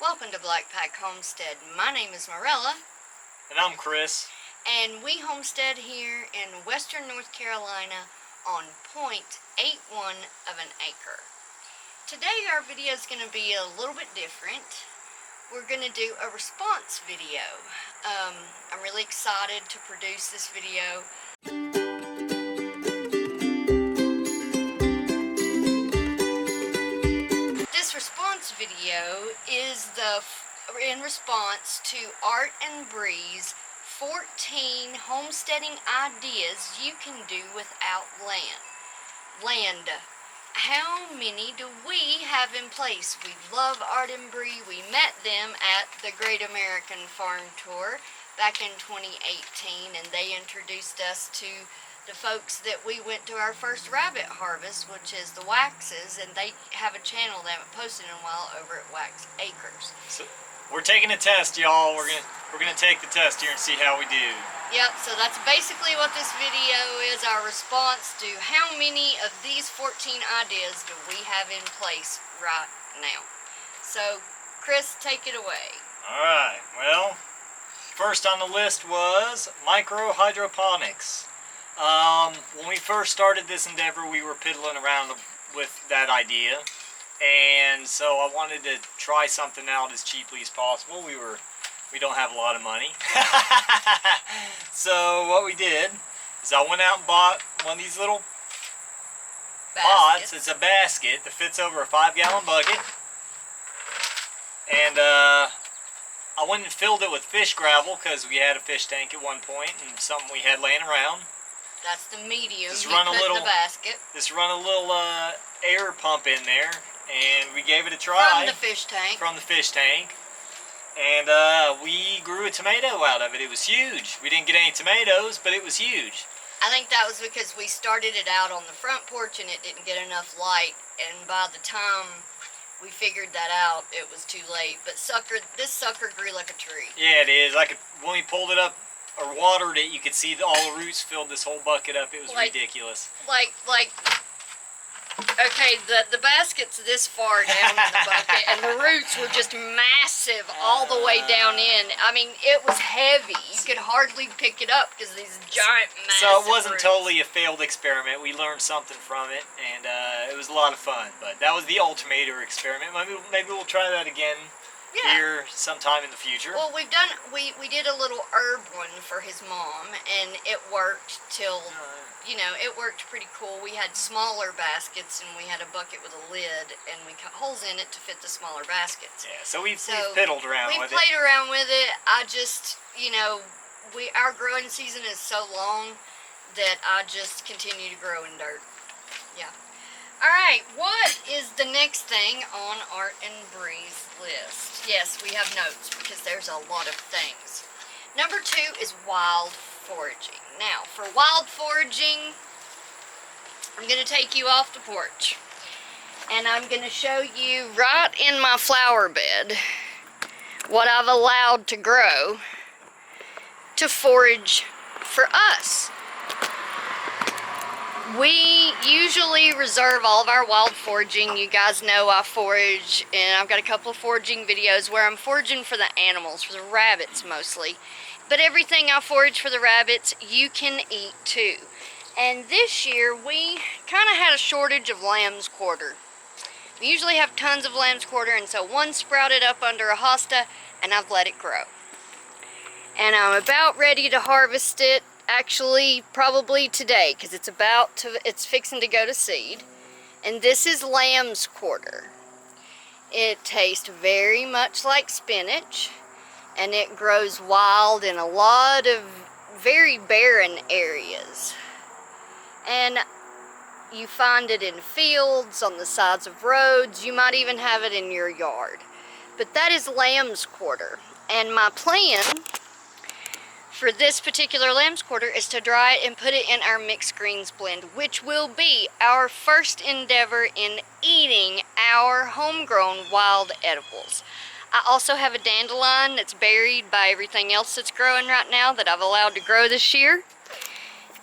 Welcome to Blackpack Homestead. My name is Morella. And I'm Chris. And we homestead here in western North Carolina on 0.81 of an acre. Today our video is going to be a little bit different. We're going to do a response video. I'm really excited to produce this video. This response video is in response to art&bri's 14 homesteading ideas you can do without land. How many do we have in place? We love art&bri. We met them at the Great American Farm Tour back in 2018, and they introduced us to the folks that we went to our first rabbit harvest, which is the Waxes, and they have a channel they haven't posted in a while over at Wax Acres. So we're taking a test, y'all. We're gonna take the test here and see how we do. Yep, so that's basically what this video is, our response to how many of these 14 ideas do we have in place right now. So, Chris, take it away. Alright, well, first on the list was micro hydroponics. When we first started this endeavor, we were piddling around with that idea, and so I wanted to try something out as cheaply as possible. We don't have a lot of money. So what we did is I went out and bought one of these little pots. It's a basket that fits over a 5-gallon bucket, and I went and filled it with fish gravel because we had a fish tank at one point and something we had laying around. That's the medium. Just you run a put little in the basket. Just run a little air pump in there, and we gave it a try. From the fish tank. From the fish tank. And we grew a tomato out of it. It was huge. We didn't get any tomatoes, but it was huge. I think that was because we started it out on the front porch and it didn't get enough light, and by the time we figured that out, it was too late. But this sucker grew like a tree. Yeah, it is. When we pulled it up or watered it, you could see all the roots filled this whole bucket up. It was ridiculous. Okay, the basket's this far down in the bucket, and the roots were just massive all the way down in. I mean, it was heavy. You could hardly pick it up because these giant, massive So it wasn't roots. Totally a failed experiment. We learned something from it, and it was a lot of fun. But that was the ultimator experiment. Maybe we'll try that again here sometime in the future. Well, we did a little herb one for his mom, and it worked till... it worked pretty cool. We had smaller baskets, and we had a bucket with a lid, and we cut holes in it to fit the smaller baskets. Yeah, so we've fiddled around with it. We played around with it. I just, our growing season is so long that I just continue to grow in dirt. Yeah. Alright, what is the next thing on art&bri's list? Yes, we have notes, because there's a lot of things. Number 2 is wild foraging. Now, for wild foraging, I'm going to take you off the porch, and I'm going to show you right in my flower bed what I've allowed to grow to forage for us. We usually reserve all of our wild foraging. You guys know I forage, and I've got a couple of foraging videos where I'm foraging for the animals, for the rabbits mostly. But everything I forage for the rabbits, you can eat too. And this year, we kind of had a shortage of lamb's quarter. We usually have tons of lamb's quarter, and so one sprouted up under a hosta, and I've let it grow. And I'm about ready to harvest it, actually probably today, because it's fixing to go to seed. And this is lamb's quarter. It tastes very much like spinach, and it grows wild in a lot of very barren areas. And you find it in fields, on the sides of roads. You might even have it in your yard. But that is lamb's quarter. And my plan for this particular lamb's quarter is to dry it and put it in our mixed greens blend, which will be our first endeavor in eating our homegrown wild edibles. I also have a dandelion that's buried by everything else that's growing right now that I've allowed to grow this year.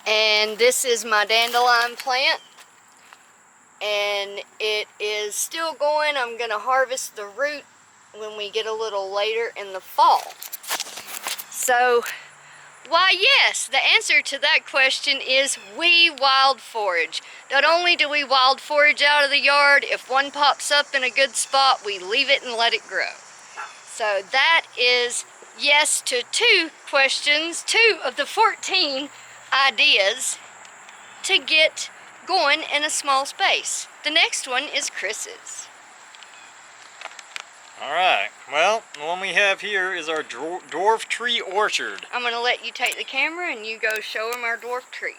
And this is my dandelion plant. And it is still going. I'm going to harvest the root when we get a little later in the fall. So, why yes, the answer to that question is we wild forage. Not only do we wild forage out of the yard, if one pops up in a good spot, we leave it and let it grow. So that is yes to 2 questions, 2 of the 14 ideas to get going in a small space. The next one is Chris's. Alright, well, the one we have here is our dwarf tree orchard. I'm going to let you take the camera and you go show them our dwarf trees.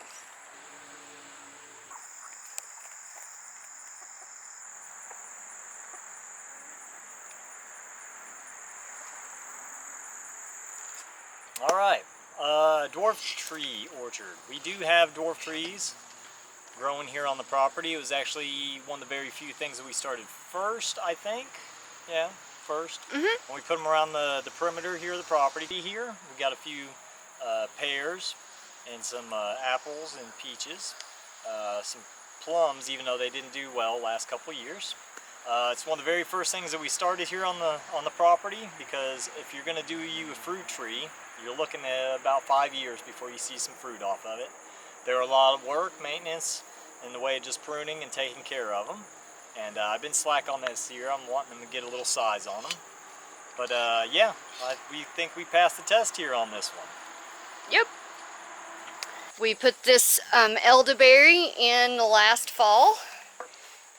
Alright, dwarf tree orchard. We do have dwarf trees growing here on the property. It was actually one of the very few things that we started first, I think. Yeah, first. When we put them around the perimeter here of the property here, we got a few pears and some apples and peaches, some plums, even though they didn't do well last couple of years. It's one of the very first things that we started here on the property, because if you're going to do you a fruit tree, you're looking at about 5 years before you see some fruit off of it. There are a lot of work, maintenance, in the way of just pruning and taking care of them. And I've been slack on this year. I'm wanting them to get a little size on them. But yeah, we think we passed the test here on this one. Yep. We put this elderberry in the last fall,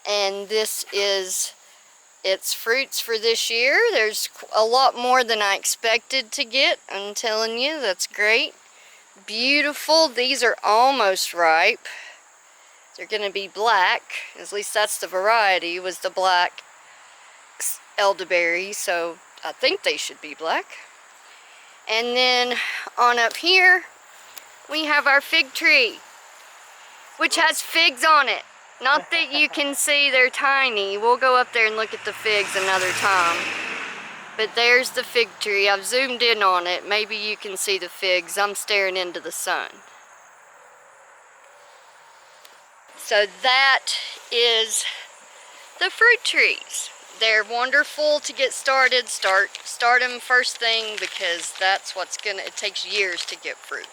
and this is its fruits for this year. There's a lot more than I expected to get. I'm telling you, that's great. Beautiful. These are almost ripe. They're going to be black. At least that's the variety, was the black elderberry. So I think they should be black. And then on up here, we have our fig tree, which has figs on it. Not that you can see, they're tiny. We'll go up there and look at the figs another time. But there's the fig tree. I've zoomed in on it. Maybe you can see the figs. I'm staring into the sun. So that is the fruit trees. They're wonderful to get started. Start them first thing, because that's what's gonna, it takes years to get fruit.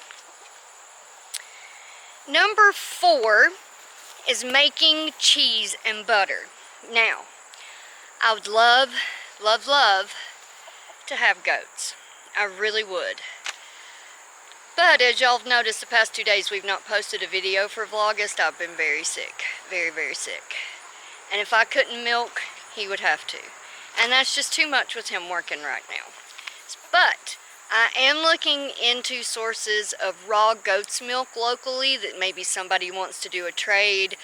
Number 4 is making cheese and butter. Now, I would love, love, love to have goats. I really would. But as y'all have noticed, the past 2 days we've not posted a video for Vlogust. I've been very sick. Very, very sick. And if I couldn't milk, he would have to. And that's just too much with him working right now. But I am looking into sources of raw goat's milk locally, that maybe somebody wants to do a trade,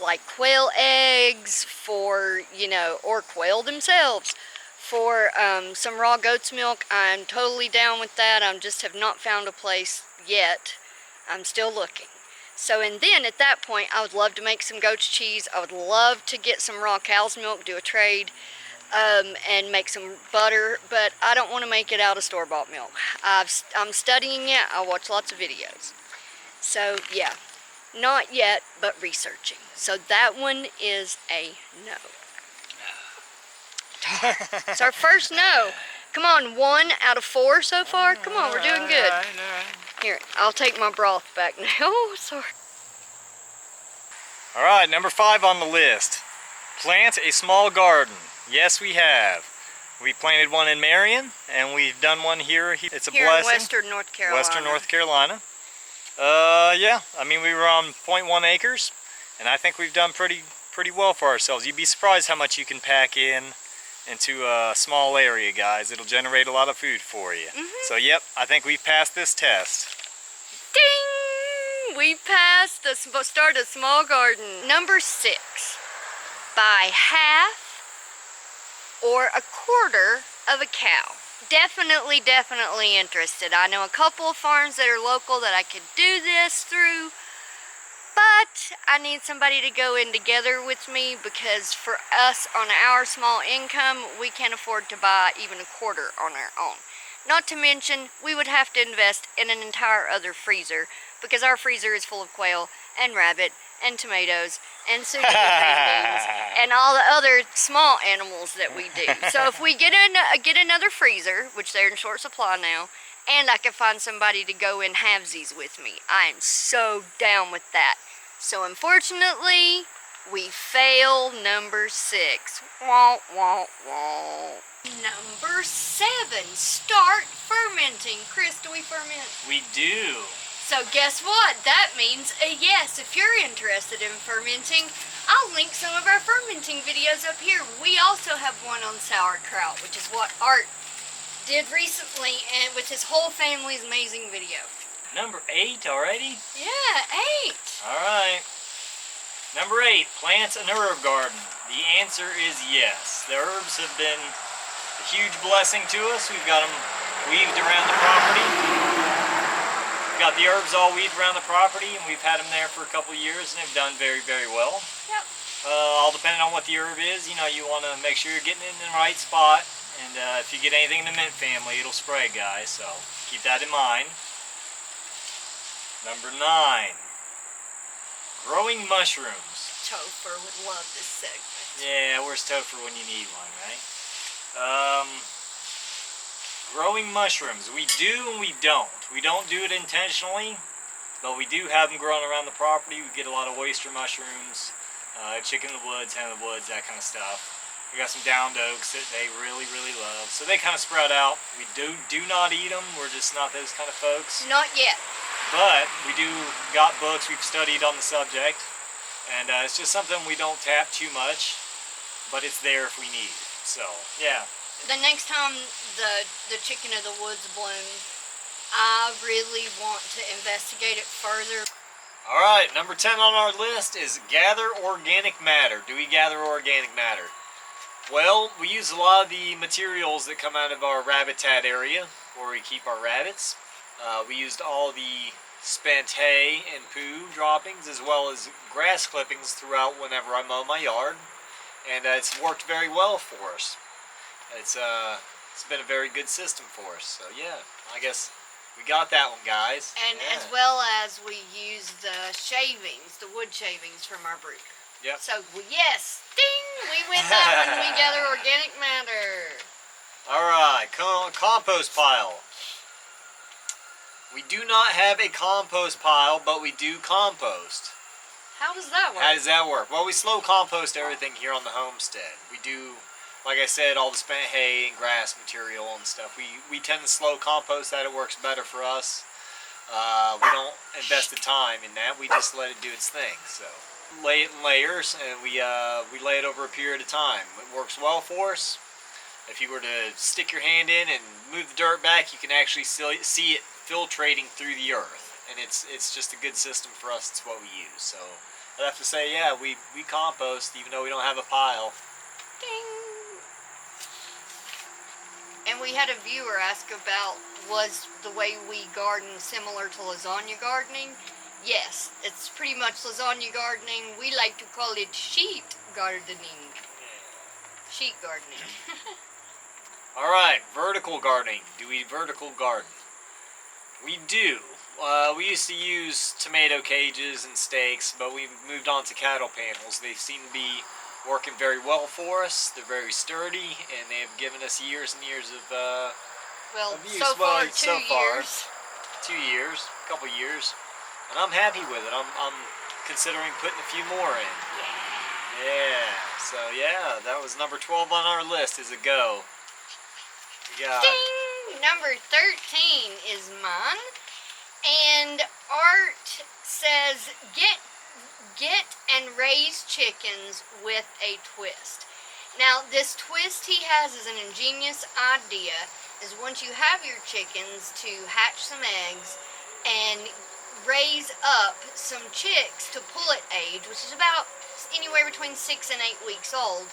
like quail eggs for, you know, or quail themselves for some raw goat's milk. I'm totally down with that. I just have not found a place yet. I'm still looking. So, and then at that point, I would love to make some goat's cheese. I would love to get some raw cow's milk, do a trade, and make some butter, but I don't want to make it out of store-bought milk. I'm studying it. I watch lots of videos. So, yeah, not yet, but researching. So that one is a no. It's our first no. Come on, 1 out of 4 so far. Come on, we're doing good. Here, I'll take my broth back now. Oh, sorry. Alright, number 5 on the list. Plant a small garden. Yes, we have. We planted one in Marion, and we've done one here. It's a here blessing. In Western North Carolina. Western North Carolina. Yeah, I mean, we were on 0.1 acres, and I think we've done pretty well for ourselves. You'd be surprised how much you can pack into a small area, guys. It'll generate a lot of food for you. So, yep, I think we've passed this test. Ding! We passed the start a small garden. Number 6. Buy half or a quarter of a cow. Definitely interested. I know a couple of farms that are local that I could do this through, but I need somebody to go in together with me, because for us on our small income, we can't afford to buy even a quarter on our own. Not to mention, we would have to invest in an entire other freezer, because our freezer is full of quail and rabbit and tomatoes and zucchini green beans and all the other small animals that we do. So if we get another freezer, which they're in short supply now, and I can find somebody to go in halvesies with me, I am so down with that. So unfortunately, we fail number 6. Wah, wah, wah. Number 7, start fermenting. Chris, do we ferment? We do. So guess what? That means a yes. If you're interested in fermenting, I'll link some of our fermenting videos up here. We also have one on sauerkraut, which is what Art did recently, and with his whole family's amazing video. Number 8 already? Yeah, 8. All right. Number 8, plants an herb garden. The answer is yes. The herbs have been a huge blessing to us. We've got them weaved around the property. We've got the herbs all weaved around the property, and we've had them there for a couple of years, and they've done very, very well. Yep. All depending on what the herb is, you know, you want to make sure you're getting it in the right spot. And if you get anything in the mint family, it'll spray, guys. So keep that in mind. Number 9, growing mushrooms. Topher would love this segment. Yeah, where's Topher when you need one, right? Growing mushrooms. We do and we don't. We don't do it intentionally, but we do have them growing around the property. We get a lot of oyster mushrooms, chicken in the woods, hen in the woods, that kind of stuff. We got some downed oaks that they really, really love. So they kind of sprout out. We do not eat them. We're just not those kind of folks. Not yet. But we do got books. We've studied on the subject. And it's just something we don't tap too much. But it's there if we need it. So, yeah. The next time the chicken of the woods blooms, I really want to investigate it further. Alright, number 10 on our list is gather organic matter. Do we gather organic matter? Well, we use a lot of the materials that come out of our rabbit area where we keep our rabbits. We used all the spent hay and poo droppings as well as grass clippings throughout whenever I mow my yard. And it's worked very well for us. It's been a very good system for us. So yeah, I guess we got that one, guys. And yeah. as well as we use the shavings, the wood shavings from our brooder. Yep. So yes, ding, we win that one. We gather organic matter. Alright, compost pile. We do not have a compost pile, but we do compost. How does that work? How does that work? Well, we slow compost everything here on the homestead. We do, like I said, all the spent hay and grass material and stuff. We tend to slow compost that. It works better for us. We don't invest the time in that. We just let it do its thing. So lay it in layers, and we lay it over a period of time. It works well for us. If you were to stick your hand in and move the dirt back, you can actually see it filtrating through the earth, and it's just a good system for us. It's what we use. So I'd have to say, yeah, we compost even though we don't have a pile. Ding. And we had a viewer ask about, was the way we garden similar to lasagna gardening? Yes, it's pretty much lasagna gardening. We like to call it sheet gardening. Sheet gardening. Alright, vertical gardening. Do we vertical garden? We do. We used to use tomato cages and stakes, but we moved on to cattle panels. They seem to be working very well for us. They're very sturdy, and they have given us years and years of Well, of use. so far, Well, 2 so far, years. 2 years, a couple years, and I'm happy with it. I'm considering putting a few more in. Yeah. So yeah, that was number 12 on our list. Is a go. We got Ding! Number 13 is mine. And Art says, get and raise chickens with a twist. Now, this twist he has is an ingenious idea. Is once you have your chickens to hatch some eggs and raise up some chicks to pullet age, which is about anywhere between 6 and 8 weeks old,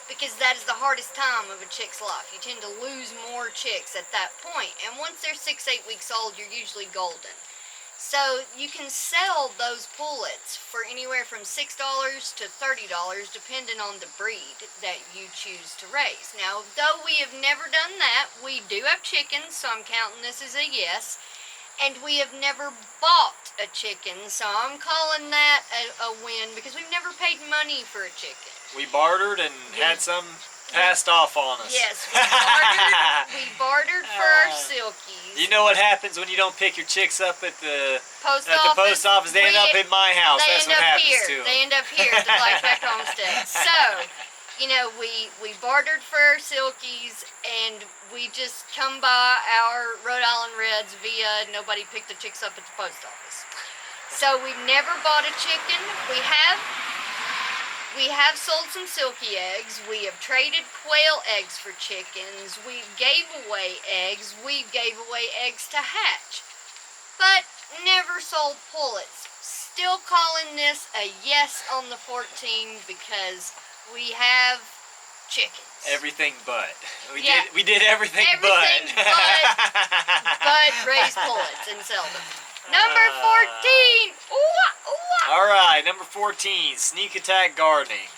because that is the hardest time of a chick's life. You tend to lose more chicks at that point, and once they're 6-8 weeks old, you're usually golden. So you can sell those pullets for anywhere from $6 to $30, depending on the breed that you choose to raise. Now, though we have never done that, we do have chickens, so I'm counting this as a yes. and we have never bought a chicken, so I'm calling that a win because we've never paid money for a chicken. We bartered and had some passed off on us. Yes, we bartered for our silkies. You know what happens when you don't pick your chicks up at the post post office? They end up in my house. That's what happens to them. They end up here at the Blackpack Homestead. So, you know, we bartered for our silkies, and we just come by our Rhode Island Reds via nobody picked the chicks up at the post office. So we've never bought a chicken. We have sold some silky eggs. We have traded quail eggs for chickens. We gave away eggs. We gave away eggs to hatch. But never sold pullets. Still calling this a yes on the 14 because we have chickens. Everything but. We did everything but raise pullets and sell them. Number 14. Alright, number 14, sneak attack gardening.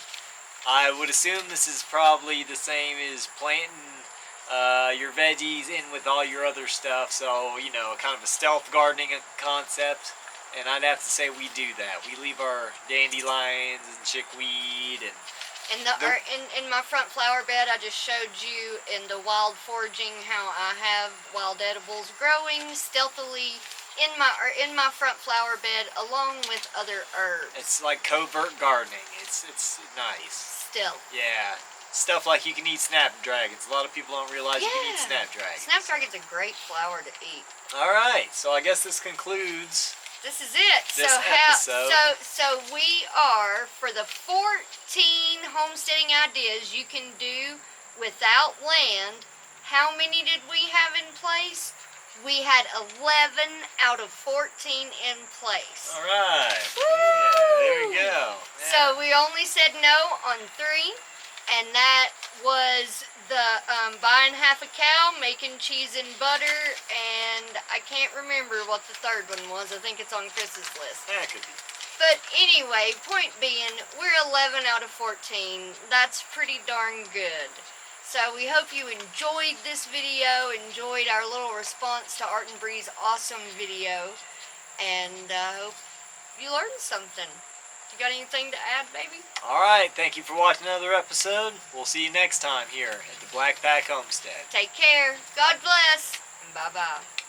I would assume this is probably the same as planting your veggies in with all your other stuff. So, you know, kind of a stealth gardening concept. And I'd have to say we do that. We leave our dandelions and chickweed and in my front flower bed, I just showed you in the wild foraging how I have wild edibles growing stealthily in my front flower bed along with other herbs. It's like covert gardening. It's nice. Still. Yeah. Stuff like you can eat snapdragons. A lot of people don't realize you can eat snapdragons. Snapdragon's a great flower to eat. Alright, so I guess this concludes this is it. This episode. So we are for the 14 homesteading ideas you can do without land. How many did we have in place? We had 11 out of 14 in place. Alright. Woo! Yeah, there you go. Yeah. So we only said no on 3, and that was the buying half a cow, making cheese and butter, and I can't remember what the third one was. I think it's on Chris's list. Yeah, it could be. But anyway, point being, we're 11 out of 14. That's pretty darn good. So we hope you enjoyed this video, enjoyed our little response to Art and Bri's awesome video, and hope you learned something. You got anything to add, baby? Alright, thank you for watching another episode. We'll see you next time here at the Blackpack Homestead. Take care. God bless. Bye-bye.